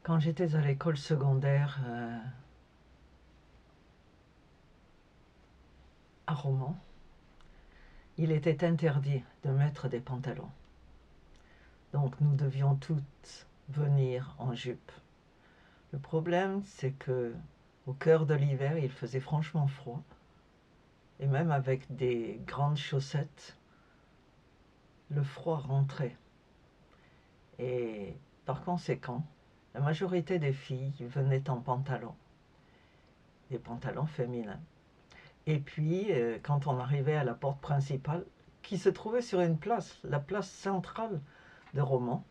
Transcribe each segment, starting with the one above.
Quand j'étais à l'école secondaire à Romans, il était interdit de mettre des pantalons. Donc nous devions toutes venir en jupe. Le problème, c'est que au cœur de l'hiver, il faisait franchement froid. Et même avec des grandes chaussettes, le froid rentrait. Et par conséquent, la majorité des filles venaient en pantalon, des pantalons féminins. Et puis, quand on arrivait à la porte principale, qui se trouvait sur une place, la place centrale de Romans,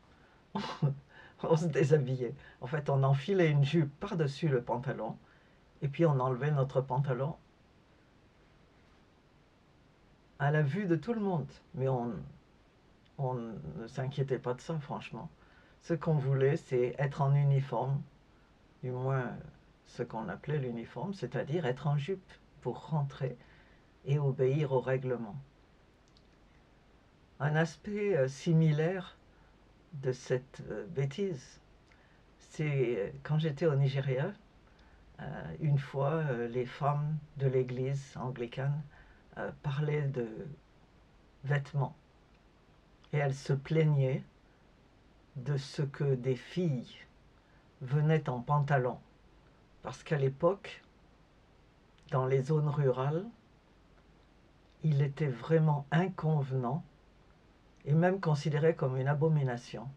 on se déshabillait. En fait, on enfilait une jupe par-dessus le pantalon, et puis on enlevait notre pantalon à la vue de tout le monde. Mais on ne s'inquiétait pas de ça, franchement. Ce qu'on voulait, c'est être en uniforme, du moins ce qu'on appelait l'uniforme, c'est-à-dire être en jupe pour rentrer et obéir au règlement. Un aspect similaire de cette bêtise, c'est quand j'étais au Nigeria, une fois les femmes de l'église anglicane parlaient de vêtements et elles se plaignaient de ce que des filles venaient en pantalon, parce qu'à l'époque, dans les zones rurales, il était vraiment inconvenant et même considéré comme une abomination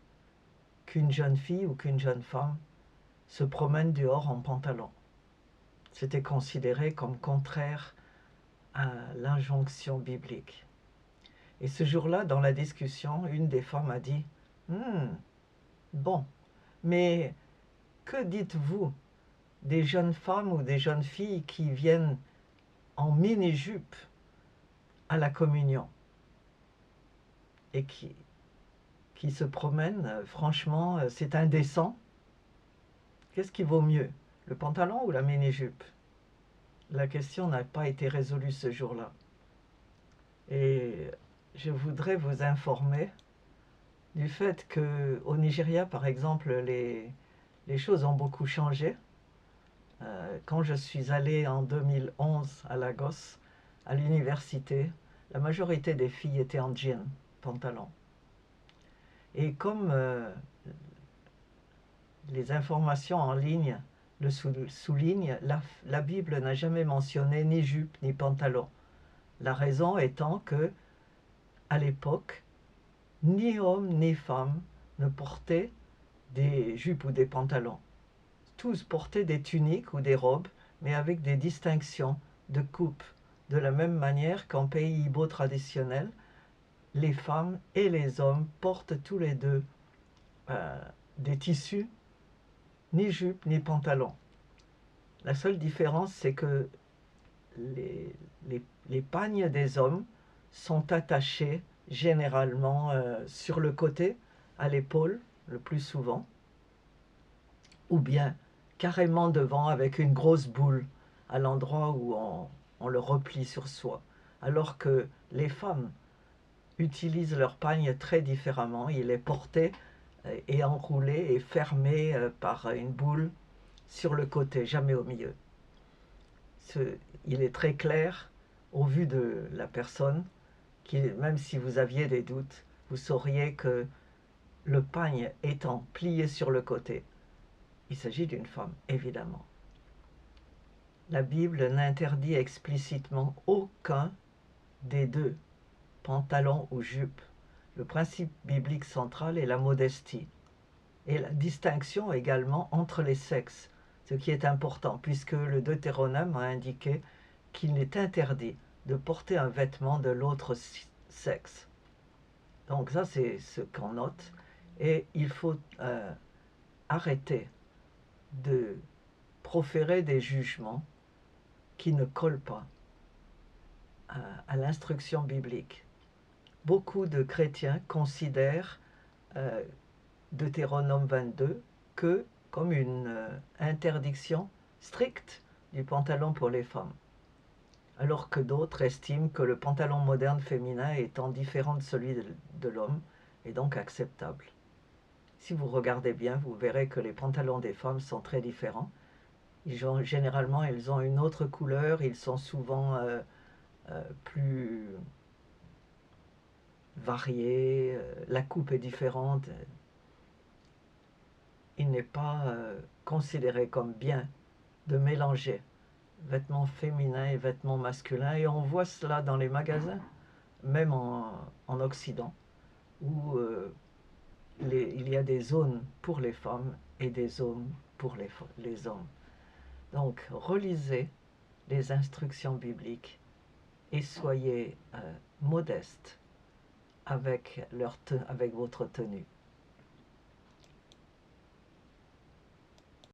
qu'une jeune fille ou qu'une jeune femme se promène dehors en pantalon. C'était considéré comme contraire à l'injonction biblique. Et ce jour-là, dans la discussion, une des femmes a dit bon, mais que dites-vous des jeunes femmes ou des jeunes filles qui viennent en mini-jupe à la communion et qui se promènent? Franchement, c'est indécent. Qu'est-ce qui vaut mieux, le pantalon ou la mini-jupe? La question n'a pas été résolue ce jour-là. Et je voudrais vous informer du fait qu'au Nigeria, par exemple, les choses ont beaucoup changé. Quand je suis allé en 2011 à Lagos, à l'université, la majorité des filles étaient en jean, pantalon. Et comme les informations en ligne le soulignent, la Bible n'a jamais mentionné ni jupe ni pantalon. La raison étant que, à l'époque, ni hommes ni femmes ne portaient des jupes ou des pantalons. Tous portaient des tuniques ou des robes, mais avec des distinctions de coupe. De la même manière qu'en pays ibo traditionnel, les femmes et les hommes portent tous les deux des tissus, ni jupe ni pantalon. La seule différence, c'est que les pagnes des hommes sont attachés généralement sur le côté, à l'épaule, le plus souvent, ou bien carrément devant avec une grosse boule à l'endroit où on le replie sur soi. Alors que les femmes utilisent leur pagne très différemment. Il est porté et enroulé et fermé par une boule sur le côté, jamais au milieu. Il est très clair au vu de la personne, même si vous aviez des doutes, vous sauriez que le pagne étant plié sur le côté, il s'agit d'une femme, évidemment. La Bible n'interdit explicitement aucun des deux, pantalon ou jupe. Le principe biblique central est la modestie et la distinction également entre les sexes, ce qui est important puisque le Deutéronome a indiqué qu'il est interdit de porter un vêtement de l'autre sexe. Donc ça, c'est ce qu'on note. Et il faut arrêter de proférer des jugements qui ne collent pas à l'instruction biblique. Beaucoup de chrétiens considèrent Deutéronome 22 comme une interdiction stricte du pantalon pour les femmes, alors que d'autres estiment que le pantalon moderne féminin étant différent de celui de l'homme est donc acceptable. si vous regardez bien, vous verrez que les pantalons des femmes sont très différents. Généralement, ils ont une autre couleur, ils sont souvent plus variés, la coupe est différente. Il n'est pas considéré comme bien de mélanger vêtements féminins et vêtements masculins, et on voit cela dans les magasins, même en Occident, où il y a des zones pour les femmes et des zones pour les hommes. Donc, relisez les instructions bibliques et soyez modestes avec votre tenue.